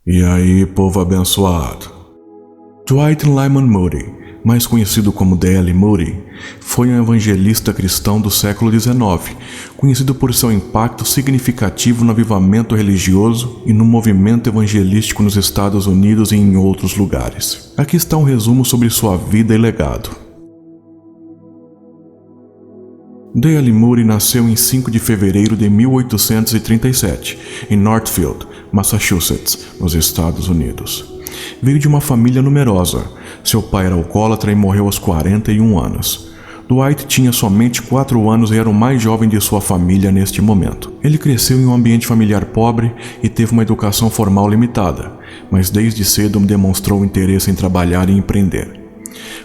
E aí, povo abençoado. Dwight Lyman Moody, mais conhecido como D.L. Moody, foi um evangelista cristão do século XIX, conhecido por seu impacto significativo no avivamento religioso e no movimento evangelístico nos Estados Unidos e em outros lugares. Aqui está um resumo sobre sua vida e legado. D.L. Moody nasceu em 5 de fevereiro de 1837, em Northfield, Massachusetts, nos Estados Unidos. Veio de uma família numerosa. Seu pai era alcoólatra e morreu aos 41 anos. Dwight tinha somente 4 anos e era o mais jovem de sua família neste momento. Ele cresceu em um ambiente familiar pobre e teve uma educação formal limitada, mas desde cedo demonstrou interesse em trabalhar e empreender.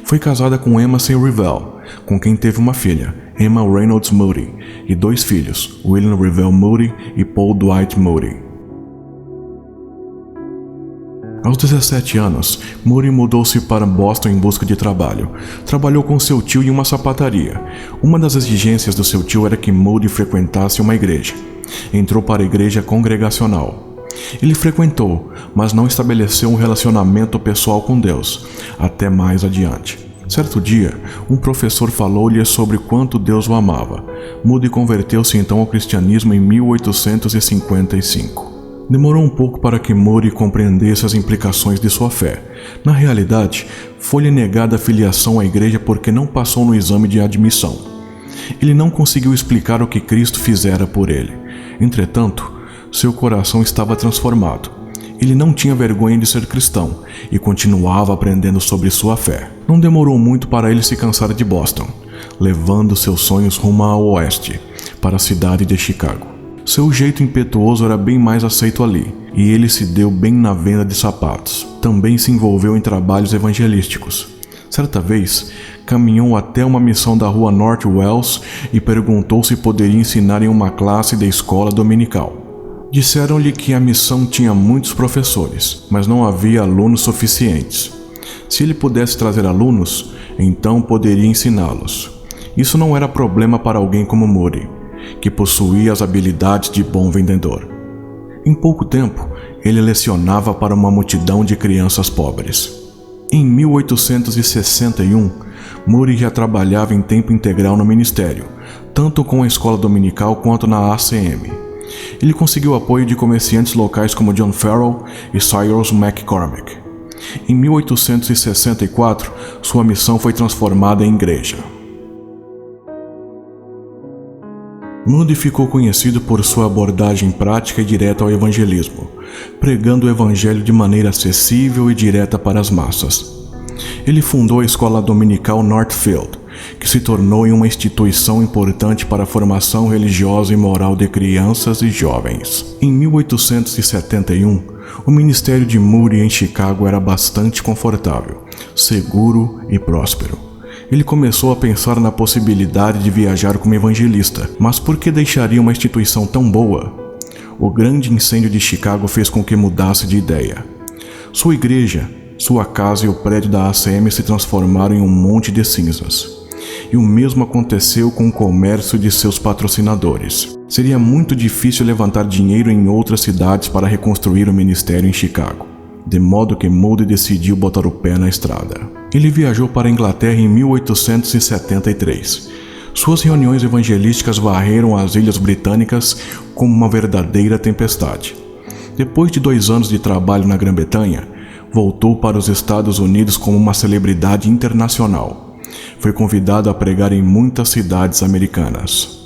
Foi casada com Emma C. Revell, com quem teve uma filha, Emma Reynolds Moody, e 2 filhos, William Revell Moody e Paul Dwight Moody. Aos 17 anos, Moody mudou-se para Boston em busca de trabalho. Trabalhou com seu tio em uma sapataria. Uma das exigências do seu tio era que Moody frequentasse uma igreja. Entrou para a igreja congregacional. Ele frequentou, mas não estabeleceu um relacionamento pessoal com Deus, até mais adiante. Certo dia, um professor falou-lhe sobre quanto Deus o amava. Moody converteu-se então ao cristianismo em 1855. Demorou um pouco para que Moody compreendesse as implicações de sua fé. Na realidade, foi-lhe negada a filiação à igreja porque não passou no exame de admissão. Ele não conseguiu explicar o que Cristo fizera por ele. Entretanto, seu coração estava transformado. Ele não tinha vergonha de ser cristão e continuava aprendendo sobre sua fé. Não demorou muito para ele se cansar de Boston, levando seus sonhos rumo ao oeste, para a cidade de Chicago. Seu jeito impetuoso era bem mais aceito ali, e ele se deu bem na venda de sapatos. Também se envolveu em trabalhos evangelísticos. Certa vez, caminhou até uma missão da rua North Wells e perguntou se poderia ensinar em uma classe da escola dominical. Disseram-lhe que a missão tinha muitos professores, mas não havia alunos suficientes. Se ele pudesse trazer alunos, então poderia ensiná-los. Isso não era problema para alguém como Moody, que possuía as habilidades de bom vendedor. Em pouco tempo, ele lecionava para uma multidão de crianças pobres. Em 1861, Moody já trabalhava em tempo integral no ministério, tanto com a escola dominical quanto na ACM. Ele conseguiu apoio de comerciantes locais como John Farrell e Cyrus McCormick. Em 1864, sua missão foi transformada em igreja. Moody ficou conhecido por sua abordagem prática e direta ao evangelismo, pregando o evangelho de maneira acessível e direta para as massas. Ele fundou a escola dominical Northfield, que se tornou uma instituição importante para a formação religiosa e moral de crianças e jovens. Em 1871, o ministério de Moody em Chicago era bastante confortável, seguro e próspero. Ele começou a pensar na possibilidade de viajar como evangelista, mas por que deixaria uma instituição tão boa? O grande incêndio de Chicago fez com que mudasse de ideia. Sua igreja, sua casa e o prédio da ACM se transformaram em um monte de cinzas. E o mesmo aconteceu com o comércio de seus patrocinadores. Seria muito difícil levantar dinheiro em outras cidades para reconstruir o ministério em Chicago, de modo que Moody decidiu botar o pé na estrada. Ele viajou para a Inglaterra em 1873. Suas reuniões evangelísticas varreram as ilhas britânicas como uma verdadeira tempestade. Depois de 2 anos de trabalho na Grã-Bretanha, voltou para os Estados Unidos como uma celebridade internacional. Foi convidado a pregar em muitas cidades americanas.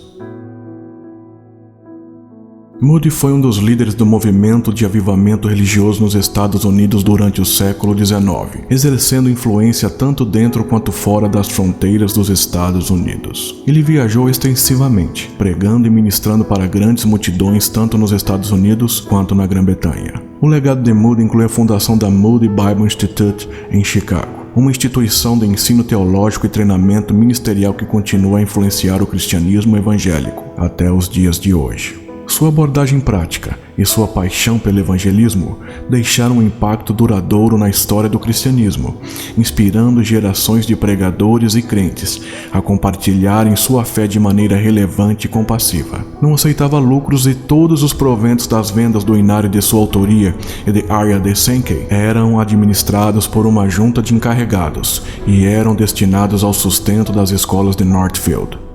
Moody foi um dos líderes do movimento de avivamento religioso nos Estados Unidos durante o século XIX, exercendo influência tanto dentro quanto fora das fronteiras dos Estados Unidos. Ele viajou extensivamente, pregando e ministrando para grandes multidões tanto nos Estados Unidos quanto na Grã-Bretanha. O legado de Moody inclui a fundação da Moody Bible Institute em Chicago, uma instituição de ensino teológico e treinamento ministerial que continua a influenciar o cristianismo evangélico até os dias de hoje. Sua abordagem prática e sua paixão pelo evangelismo deixaram um impacto duradouro na história do cristianismo, inspirando gerações de pregadores e crentes a compartilharem sua fé de maneira relevante e compassiva. Não aceitava lucros e todos os proventos das vendas do inário de sua autoria e de Arya de Sankey eram administrados por uma junta de encarregados e eram destinados ao sustento das escolas de Northfield.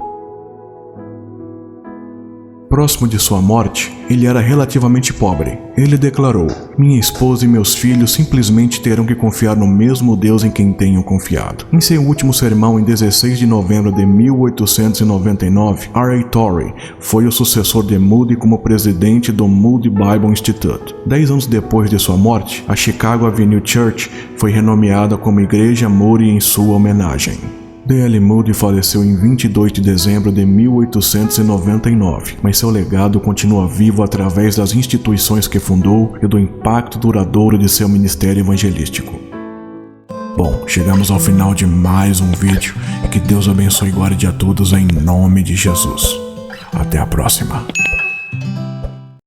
Próximo de sua morte, ele era relativamente pobre. Ele declarou: "Minha esposa e meus filhos simplesmente terão que confiar no mesmo Deus em quem tenham confiado." Em seu último sermão, em 16 de novembro de 1899, R. A. Torrey foi o sucessor de Moody como presidente do Moody Bible Institute. 10 anos depois de sua morte, a Chicago Avenue Church foi renomeada como Igreja Moody em sua homenagem. D. L. Moody faleceu em 22 de dezembro de 1899, mas seu legado continua vivo através das instituições que fundou e do impacto duradouro de seu ministério evangelístico. Bom, chegamos ao final de mais um vídeo e que Deus abençoe e guarde a todos em nome de Jesus. Até a próxima.